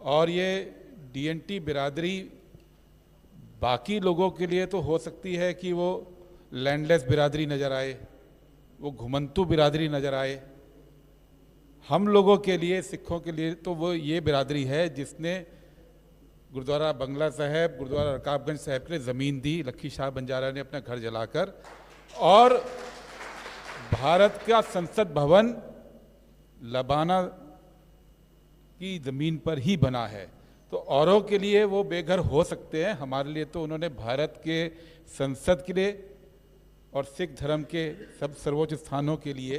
और ये डीएनटी बिरादरी बाकी लोगों के लिए तो हो सकती है कि वो लैंडलेस बिरादरी नज़र आए, वो घुमंतू बिरादरी नज़र आए। हम लोगों के लिए, सिखों के लिए तो वो ये बिरादरी है जिसने गुरुद्वारा बंगला साहब, गुरुद्वारा रकाबगंज साहब के लिए ज़मीन दी, लक्खी शाह बंजारा ने अपना घर जलाकर, और भारत का संसद भवन लबाना की ज़मीन पर ही बना है। तो औरों के लिए वो बेघर हो सकते हैं, हमारे लिए तो उन्होंने भारत के संसद के लिए और सिख धर्म के सब सर्वोच्च स्थानों के लिए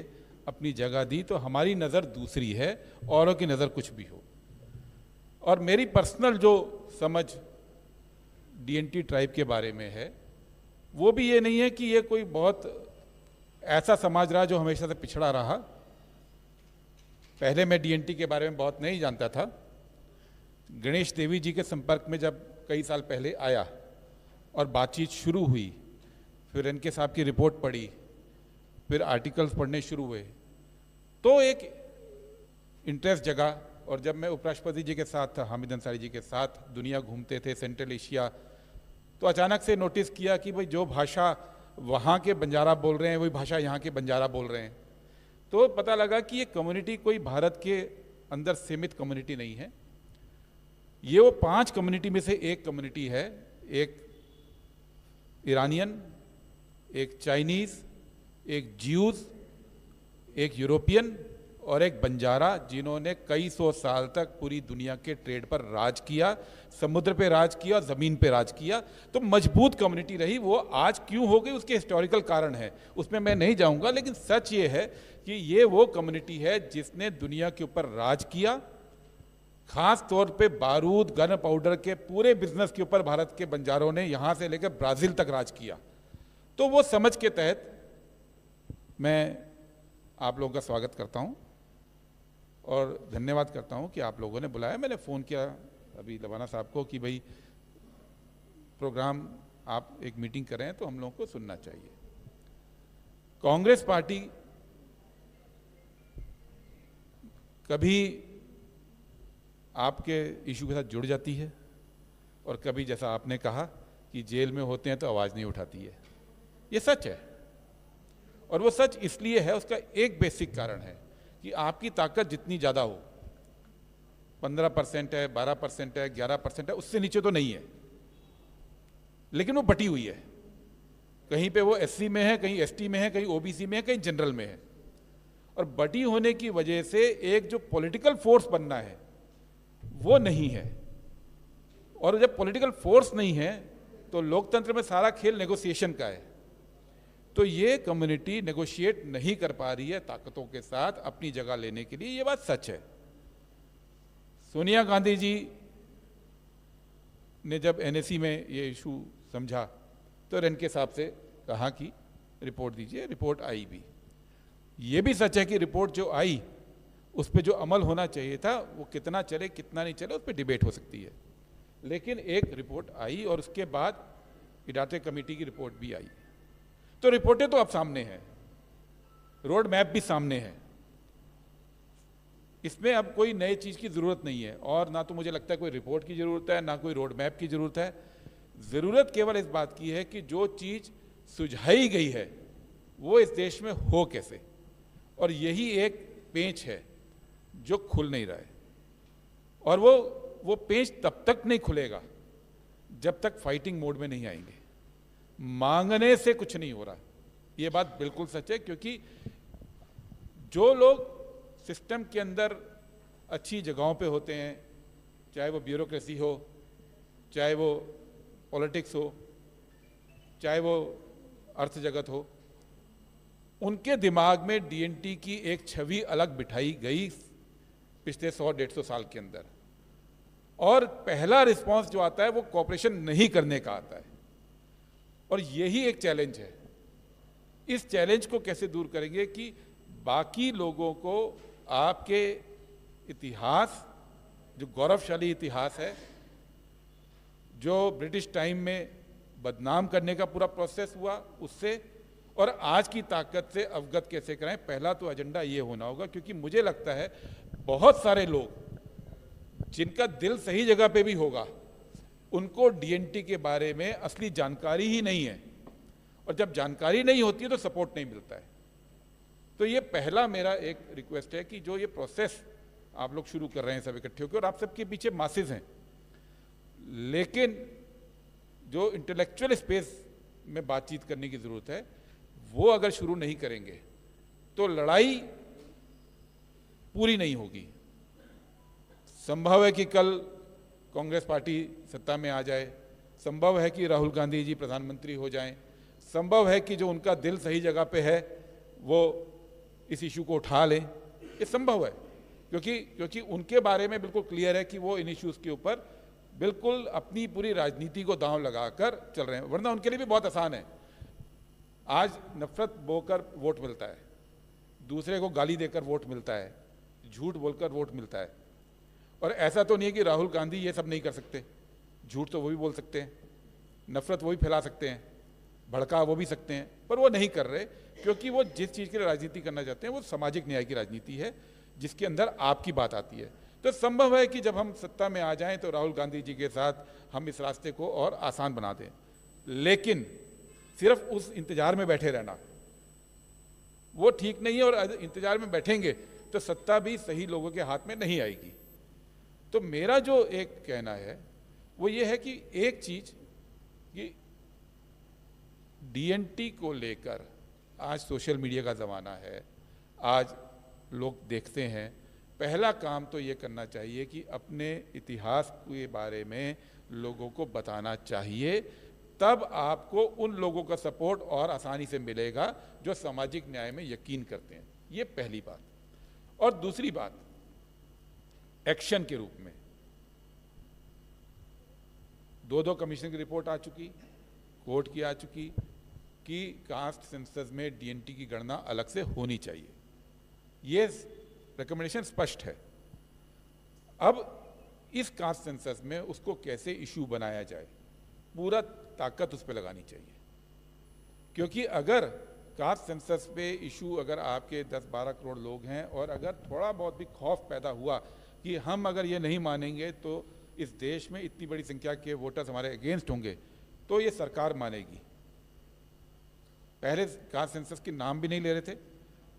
अपनी जगह दी। तो हमारी नज़र दूसरी है, औरों की नज़र कुछ भी हो। और मेरी पर्सनल जो समझ डीएनटी ट्राइब के बारे में है, वो भी ये नहीं है कि ये कोई बहुत ऐसा समाज रहा जो हमेशा से पिछड़ा रहा। पहले मैं डीएनटी के बारे में बहुत नहीं जानता था। गणेश देवी जी के संपर्क में जब कई साल पहले आया और बातचीत शुरू हुई, फिर इनके साहब की रिपोर्ट पढ़ी, फिर आर्टिकल्स पढ़ने शुरू हुए, तो एक इंटरेस्ट जगा। और जब मैं उपराष्ट्रपति जी के साथ था, हामिद अंसारी जी के साथ दुनिया घूमते थे, सेंट्रल एशिया, तो अचानक से नोटिस किया कि भाई जो भाषा वहाँ के बंजारा बोल रहे हैं वही भाषा यहाँ के बंजारा बोल रहे हैं। तो पता लगा कि ये कम्युनिटी कोई भारत के अंदर सीमित कम्युनिटी नहीं है, ये वो 5 कम्युनिटी में से एक कम्युनिटी है। एक ईरानियन, एक चाइनीज़, एक ज्यूज़, एक यूरोपियन और एक बंजारा, जिन्होंने कई सौ साल तक पूरी दुनिया के ट्रेड पर राज किया, समुद्र पे राज किया, ज़मीन पे राज किया। तो मजबूत कम्युनिटी रही। वो आज क्यों हो गई उसके हिस्टोरिकल कारण है, उसमें मैं नहीं जाऊंगा, लेकिन सच ये है कि ये वो कम्युनिटी है जिसने दुनिया के ऊपर राज किया। खास तौर पे बारूद, गन पाउडर के पूरे बिजनेस के ऊपर भारत के बंजारों ने यहाँ से लेकर ब्राज़ील तक राज किया। तो वो समझ के तहत मैं आप लोगों का स्वागत करता हूँ और धन्यवाद करता हूँ कि आप लोगों ने बुलाया। मैंने फ़ोन किया अभी लबाना साहब को कि भाई प्रोग्राम आप एक मीटिंग कर रहे हैं तो हम लोगों को सुनना चाहिए। कांग्रेस पार्टी कभी आपके इशू के साथ जुड़ जाती है और कभी, जैसा आपने कहा, कि जेल में होते हैं तो आवाज़ नहीं उठाती है। ये सच है, और वो सच इसलिए है, उसका एक बेसिक कारण है कि आपकी ताकत जितनी ज़्यादा हो, 15% है, 12% है, 11% है, उससे नीचे तो नहीं है, लेकिन वो बटी हुई है। कहीं पे वो एससी में है, कहीं एसटी में है, कहीं ओबीसी में है, कहीं जनरल में है। और बटी होने की वजह से एक जो पॉलिटिकल फोर्स बनना है वो नहीं है, और जब पॉलिटिकल फोर्स नहीं है तो लोकतंत्र में सारा खेल नेगोशिएशन का है। तो ये कम्युनिटी नेगोशिएट नहीं कर पा रही है ताकतों के साथ अपनी जगह लेने के लिए, ये बात सच है। सोनिया गांधी जी ने जब एनएसी में ये इशू समझा तो इनके साहब से कहा कि रिपोर्ट दीजिए, रिपोर्ट आई भी। ये भी सच है कि रिपोर्ट जो आई उस पर जो अमल होना चाहिए था वो कितना चले कितना नहीं चले उस पर डिबेट हो सकती है, लेकिन एक रिपोर्ट आई और उसके बाद इडाटे कमेटी की रिपोर्ट भी आई। तो रिपोर्टें तो अब सामने हैं, रोड मैप भी सामने है, इसमें अब कोई नई चीज़ की ज़रूरत नहीं है। और ना तो मुझे लगता है कोई रिपोर्ट की ज़रूरत है, ना कोई रोड मैप की ज़रूरत है। ज़रूरत केवल इस बात की है कि जो चीज़ सुझाई गई है वो इस देश में हो कैसे, और यही एक पेंच है जो खुल नहीं रहा है। और वो पेंच तब तक नहीं खुलेगा जब तक फाइटिंग मोड में नहीं आएंगे। मांगने से कुछ नहीं हो रहा, ये बात बिल्कुल सच है, क्योंकि जो लोग सिस्टम के अंदर अच्छी जगहों पे होते हैं, चाहे वो ब्यूरोक्रेसी हो, चाहे वो पॉलिटिक्स हो, चाहे वो अर्थ जगत हो, उनके दिमाग में डीएनटी की एक छवि अलग बिठाई गई पिछले 100-150 साल के अंदर। और पहला रिस्पांस जो आता है वो कॉपरेशन नहीं करने का आता है, और यही एक चैलेंज है। इस चैलेंज को कैसे दूर करेंगे कि बाकी लोगों को आपके इतिहास, जो गौरवशाली इतिहास है, जो ब्रिटिश टाइम में बदनाम करने का पूरा प्रोसेस हुआ, उससे और आज की ताकत से अवगत कैसे कराएं। पहला तो एजेंडा ये होना होगा, क्योंकि मुझे लगता है बहुत सारे लोग जिनका दिल सही जगह पे भी होगा, उनको डीएनटी के बारे में असली जानकारी ही नहीं है, और जब जानकारी नहीं होती है तो सपोर्ट नहीं मिलता है। तो ये पहला मेरा एक रिक्वेस्ट है कि जो ये प्रोसेस आप लोग शुरू कर रहे हैं सब इकट्ठे होकर, और आप सबके पीछे मासेस हैं, लेकिन जो इंटेलेक्चुअल स्पेस में बातचीत करने की जरूरत है वो अगर शुरू नहीं करेंगे तो लड़ाई पूरी नहीं होगी। संभव है कि कल कांग्रेस पार्टी सत्ता में आ जाए, संभव है कि राहुल गांधी जी प्रधानमंत्री हो जाएं, संभव है कि जो उनका दिल सही जगह पे है वो इस इशू को उठा लें, ये संभव है, क्योंकि उनके बारे में बिल्कुल क्लियर है कि वो इन इश्यूज के ऊपर बिल्कुल अपनी पूरी राजनीति को दांव लगाकर चल रहे हैं। वरना उनके लिए भी बहुत आसान है, आज नफरत बोकर वोट मिलता है, दूसरे को गाली देकर वोट मिलता है, झूठ बोलकर वोट मिलता है। और ऐसा तो नहीं है कि राहुल गांधी ये सब नहीं कर सकते, झूठ तो वो भी बोल सकते हैं, नफरत वो भी फैला सकते हैं, भड़का वो भी सकते हैं, पर वो नहीं कर रहे, क्योंकि वो जिस चीज़ की राजनीति करना चाहते हैं वो सामाजिक न्याय की राजनीति है, जिसके अंदर आपकी बात आती है। तो संभव है कि जब हम सत्ता में आ जाएं तो राहुल गांधी जी के साथ हम इस रास्ते को और आसान बना दें, लेकिन सिर्फ उस इंतजार में बैठे रहना वो ठीक नहीं है, और इंतजार में बैठेंगे तो सत्ता भी सही लोगों के हाथ में नहीं आएगी। तो मेरा जो एक कहना है वो ये है कि एक चीज कि डीएनटी को लेकर आज सोशल मीडिया का ज़माना है, आज लोग देखते हैं, पहला काम तो ये करना चाहिए कि अपने इतिहास के बारे में लोगों को बताना चाहिए, तब आपको उन लोगों का सपोर्ट और आसानी से मिलेगा जो सामाजिक न्याय में यकीन करते हैं। ये पहली बात। और दूसरी बात, एक्शन के रूप में दो कमीशन की रिपोर्ट आ चुकी, कोर्ट की आ चुकी कि कास्ट सेंसस में डीएनटी की गणना अलग से होनी चाहिए, ये रिकमेंडेशन स्पष्ट है। अब इस कास्ट सेंसस में उसको कैसे इशू बनाया जाए, पूरा ताकत उस पर लगानी चाहिए, क्योंकि अगर कास्ट सेंसस पे इशू अगर आपके 10-12 करोड़ लोग हैं और अगर थोड़ा बहुत भी खौफ पैदा हुआ कि हम अगर ये नहीं मानेंगे तो इस देश में इतनी बड़ी संख्या के वोटर्स हमारे अगेंस्ट होंगे, तो ये सरकार मानेगी। पहले कास्ट सेंसस के नाम भी नहीं ले रहे थे,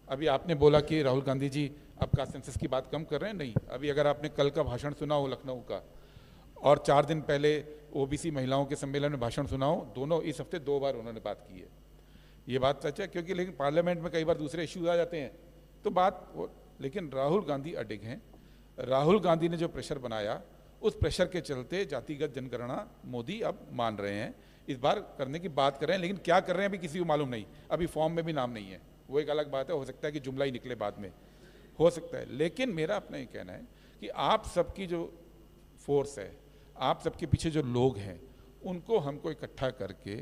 अभी आपने बोला कि राहुल गांधी जी अब कास्ट सेंसस की बात कम कर रहे हैं, नहीं, अभी अगर आपने कल का भाषण सुना हो लखनऊ का और 4 दिन पहले ओबीसी महिलाओं के सम्मेलन में भाषण सुना हो, दोनों इस हफ्ते 2 बार उन्होंने बात की है। ये बात सच है, क्योंकि लेकिन पार्लियामेंट में कई बार दूसरे इश्यूज आ जाते हैं तो लेकिन राहुल गांधी अडिग हैं। राहुल गांधी ने जो प्रेशर बनाया उस प्रेशर के चलते जातिगत जनगणना मोदी अब मान रहे हैं, इस बार करने की बात कर रहे हैं, लेकिन क्या कर रहे हैं अभी किसी को मालूम नहीं, अभी फॉर्म में भी नाम नहीं है, वो एक अलग बात है, हो सकता है कि जुमला ही निकले बाद में, हो सकता है। लेकिन मेरा अपना ये कहना है कि आप सबकी जो फोर्स है, आप सबके पीछे जो लोग हैं, उनको हमको इकट्ठा करके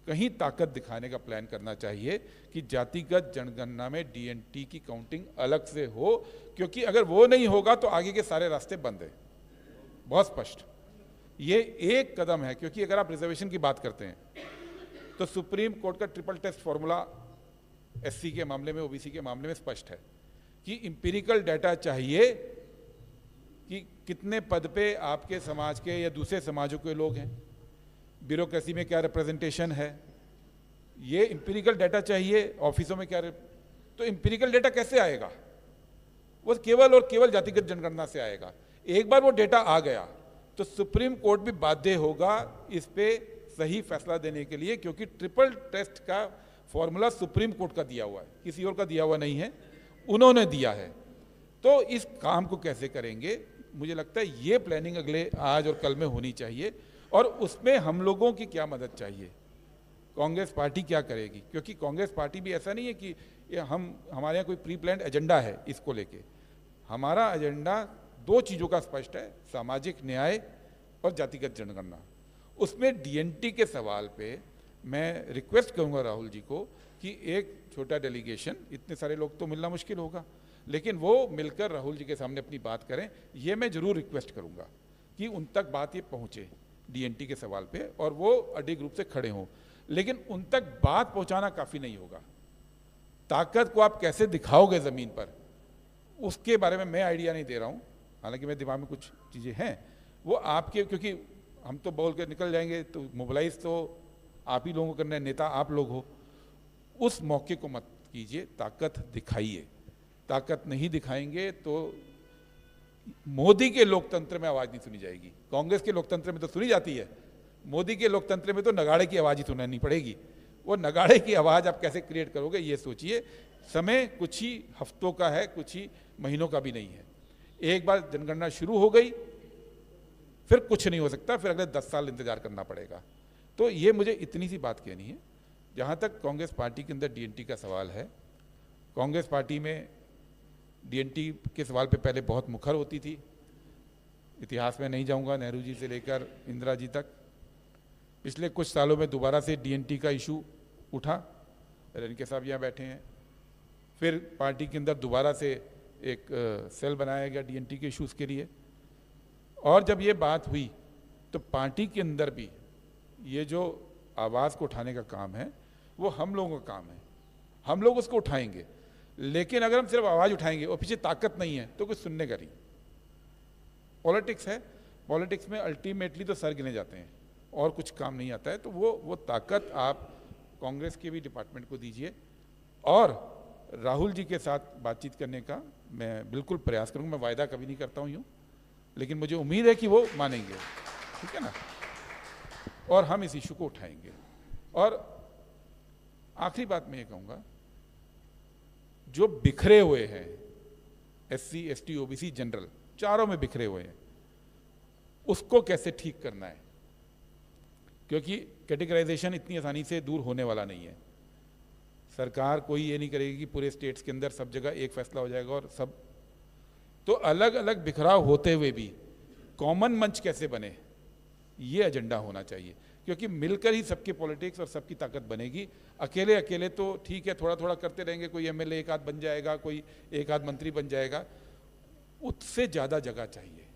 कहीं ताकत दिखाने का प्लान करना चाहिए कि जातिगत जनगणना में डीएनटी की काउंटिंग अलग से हो, क्योंकि अगर वो नहीं होगा तो आगे के सारे रास्ते बंद हैं, बहुत स्पष्ट। ये एक कदम है, क्योंकि अगर आप रिजर्वेशन की बात करते हैं तो सुप्रीम कोर्ट का ट्रिपल टेस्ट फॉर्मूला एससी के मामले में, ओबीसी के मामले में स्पष्ट है कि इंपीरिकल डाटा चाहिए कि कितने पद पे आपके समाज के या दूसरे समाजों के लोग हैं, ब्यूरोक्रेसी में क्या रिप्रेजेंटेशन है, ये इंपीरिकल डाटा चाहिए, ऑफिसों में क्या तो इंपीरिकल डाटा कैसे आएगा, वो केवल और केवल जातिगत जनगणना से आएगा। एक बार वो डेटा आ गया तो सुप्रीम कोर्ट भी बाध्य होगा इस पे सही फैसला देने के लिए, क्योंकि ट्रिपल टेस्ट का फॉर्मूला सुप्रीम कोर्ट का दिया हुआ है, किसी और का दिया हुआ नहीं है, उन्होंने दिया है। तो इस काम को कैसे करेंगे, मुझे लगता है ये प्लानिंग अगले आज और कल में होनी चाहिए, और उसमें हम लोगों की क्या मदद चाहिए, कांग्रेस पार्टी क्या करेगी, क्योंकि कांग्रेस पार्टी भी ऐसा नहीं है कि हमारे यहाँ कोई प्री प्लान्ड एजेंडा है इसको लेके। हमारा एजेंडा 2 चीज़ों का स्पष्ट है, सामाजिक न्याय और जातिगत जनगणना। उसमें डीएनटी के सवाल पे मैं रिक्वेस्ट करूंगा राहुल जी को कि एक छोटा डेलीगेशन, इतने सारे लोग तो मिलना मुश्किल होगा, लेकिन वो मिलकर राहुल जी के सामने अपनी बात करें, ये मैं जरूर रिक्वेस्ट करूंगा कि उन तक बात ये पहुंचे डीएनटी के सवाल पे, और वो अडिग रूप से खड़े हों। लेकिन उन तक बात पहुंचाना काफ़ी नहीं होगा, ताकत को आप कैसे दिखाओगे ज़मीन पर, उसके बारे में मैं आइडिया नहीं दे रहा हूँ, हालांकि मेरे दिमाग में कुछ चीज़ें हैं, वो आपके, क्योंकि हम तो बोल के निकल जाएंगे, तो मोबिलाइज तो आप ही लोगों को करना है, नेता आप लोग हो। उस मौके को मत कीजिए, ताकत दिखाइए। ताकत नहीं दिखाएंगे तो मोदी के लोकतंत्र में आवाज़ नहीं सुनी जाएगी। कांग्रेस के लोकतंत्र में तो सुनी जाती है, मोदी के लोकतंत्र में तो नगाड़े की आवाज़ ही सुनानी पड़ेगी। वो नगाड़े की आवाज़ आप कैसे क्रिएट करोगे, ये सोचिए। समय कुछ ही हफ्तों का है, कुछ ही महीनों का भी नहीं है। एक बार जनगणना शुरू हो गई फिर कुछ नहीं हो सकता, फिर अगले 10 साल इंतजार करना पड़ेगा। तो ये मुझे इतनी सी बात कहनी है। जहाँ तक कांग्रेस पार्टी के अंदर डीएनटी का सवाल है, कांग्रेस पार्टी में डीएनटी के सवाल पे पहले बहुत मुखर होती थी। इतिहास में नहीं जाऊंगा, नेहरू जी से लेकर इंदिरा जी तक। पिछले कुछ सालों में दोबारा से डीएनटी का इशू उठा, रेणके साहब यहाँ बैठे हैं। फिर पार्टी के अंदर दोबारा से एक सेल बनाया गया डीएनटी के इशूज़ के लिए। और जब ये बात हुई तो पार्टी के अंदर भी ये जो आवाज़ को उठाने का काम है वो हम लोगों का काम है, हम लोग उसको उठाएंगे। लेकिन अगर हम सिर्फ आवाज़ उठाएंगे और पीछे ताकत नहीं है तो कुछ सुनने का नहीं। पॉलिटिक्स है, पॉलिटिक्स में अल्टीमेटली तो सर गिने जाते हैं और कुछ काम नहीं आता है। तो वो ताकत आप कांग्रेस के भी डिपार्टमेंट को दीजिए। और राहुल जी के साथ बातचीत करने का मैं बिल्कुल प्रयास करूँगा। मैं वायदा कभी नहीं करता हूँ यूँ, लेकिन मुझे उम्मीद है कि वो मानेंगे, ठीक है ना, और हम इस इशू को उठाएंगे। और आखिरी बात मैं ये कहूँगा, जो बिखरे हुए हैं एससी, एसटी, ओबीसी, जनरल, चारों में बिखरे हुए हैं, उसको कैसे ठीक करना है, क्योंकि कैटेगराइजेशन इतनी आसानी से दूर होने वाला नहीं है। सरकार कोई ये नहीं करेगी कि पूरे स्टेट्स के अंदर सब जगह एक फैसला हो जाएगा और सब। तो अलग अलग बिखराव होते हुए भी कॉमन मंच कैसे बने, ये एजेंडा होना चाहिए, क्योंकि मिलकर ही सबकी पॉलिटिक्स और सबकी ताकत बनेगी। अकेले अकेले तो ठीक है, थोड़ा थोड़ा करते रहेंगे, कोई एमएलए एक आध बन जाएगा, कोई एक आध मंत्री बन जाएगा, उससे ज़्यादा जगह चाहिए।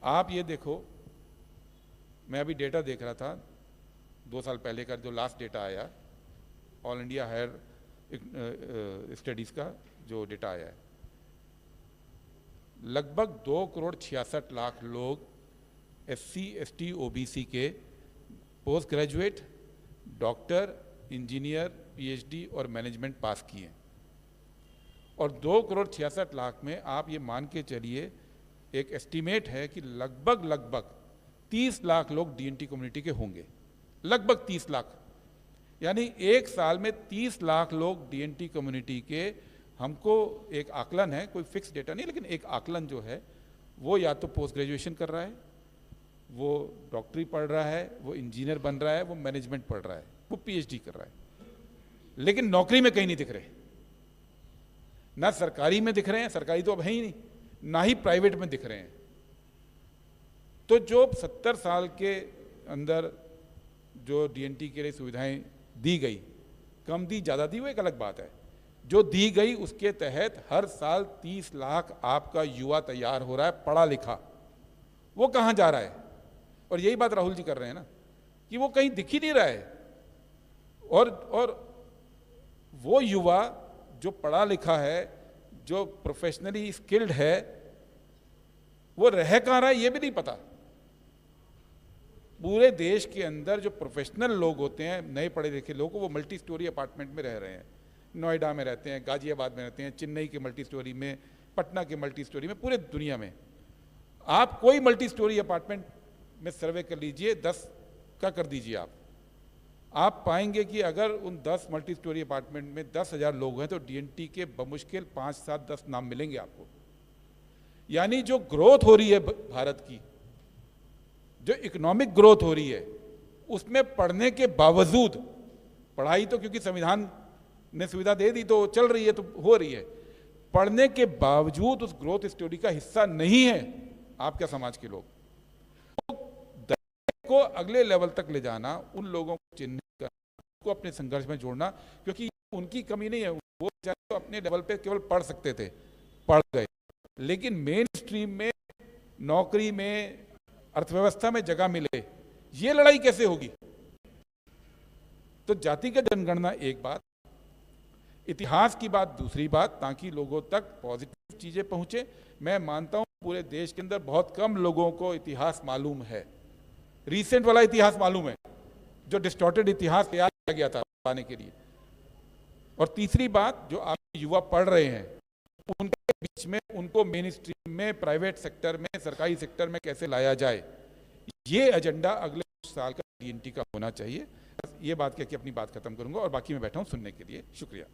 आप ये देखो, मैं अभी डेटा देख रहा था 2 साल पहले का, जो लास्ट डेटा आया ऑल इंडिया हायर स्टडीज़ का जो डेटा आया है, लगभग 2,66,00,000 लोग एससी, एसटी, ओबीसी के post graduate, doctor, engineer, PhD और मैनेजमेंट पास किए। और 2,66,00,000 में आप ये मान के चलिए, एक एस्टीमेट है कि लगभग 30 लाख लोग डीएनटी कम्युनिटी के होंगे, लगभग 30 लाख। यानी एक साल में 30 लाख लोग डीएनटी कम्युनिटी के, हमको एक आकलन है, कोई फिक्स डेटा नहीं, लेकिन एक आकलन जो है वो या तो पोस्ट ग्रेजुएशन कर रहा है, वो डॉक्टरी पढ़ रहा है, वो इंजीनियर बन रहा है, वो मैनेजमेंट पढ़ रहा है, वो पीएचडी कर रहा है, लेकिन नौकरी में कहीं नहीं दिख रहे। ना सरकारी में दिख रहे हैं, सरकारी तो अब है ही नहीं, ना ही प्राइवेट में दिख रहे हैं। तो जो 70 साल के अंदर जो डीएनटी के लिए सुविधाएं दी गई, कम दी ज़्यादा दी वो एक अलग बात है, जो दी गई उसके तहत हर साल 30 लाख आपका युवा तैयार हो रहा है, पढ़ा लिखा। वो कहाँ जा रहा है? और यही बात राहुल जी कर रहे हैं ना, कि वो कहीं दिख ही नहीं रहा है। और वो युवा जो पढ़ा लिखा है, जो प्रोफेशनली स्किल्ड है, वो रह कहाँ रहा है ये भी नहीं पता। पूरे देश के अंदर जो प्रोफेशनल लोग होते हैं, नए पढ़े लिखे लोग, वो मल्टी स्टोरी अपार्टमेंट में रह रहे हैं। नोएडा में रहते हैं, गाजियाबाद में रहते हैं, चेन्नई के मल्टी स्टोरी में, पटना के मल्टी स्टोरी में, पूरे दुनिया में। आप कोई मल्टी स्टोरी अपार्टमेंट में सर्वे कर लीजिए, 10 का कर दीजिए आप पाएंगे कि अगर उन 10 मल्टी स्टोरी अपार्टमेंट में 10,000 लोग हैं तो डीएनटी के बमुश्किल 5, 7, 10 नाम मिलेंगे आपको। यानी जो ग्रोथ हो रही है भारत की, जो इकोनॉमिक ग्रोथ हो रही है, उसमें पढ़ने के बावजूद, पढ़ाई तो क्योंकि संविधान ने सुविधा दे दी तो चल रही है, तो हो रही है, पढ़ने के बावजूद उस ग्रोथ स्टोरी का हिस्सा नहीं है आपके समाज के लोग। को अगले लेवल तक ले जाना, उन लोगों को चिन्हित करना, उनको अपने संघर्ष में जोड़ना, क्योंकि उनकी कमी नहीं है, वो तो अपने लेवल पे केवल पढ़ सकते थे, पढ़ गए, लेकिन मेन स्ट्रीम में, नौकरी में, अर्थव्यवस्था में जगह मिले, ये लड़ाई कैसे होगी? तो जातिगत जनगणना एक बात, इतिहास की बात दूसरी बात, ताकि लोगों तक पॉजिटिव चीजें पहुंचे। मैं मानता हूं पूरे देश के अंदर बहुत कम लोगों को इतिहास मालूम है, रीसेंट वाला इतिहास मालूम है, जो डिस्टॉर्टेड इतिहास तैयार किया गया था पाने के लिए। और तीसरी बात, जो आप युवा पढ़ रहे हैं उनके बीच में उनको मेन स्ट्रीम में, प्राइवेट सेक्टर में, सरकारी सेक्टर में कैसे लाया जाए, ये एजेंडा अगले साल का TNT का होना चाहिए। ये बात कह के अपनी बात खत्म करूंगा और बाकी मैं बैठा हूं सुनने के लिए। शुक्रिया।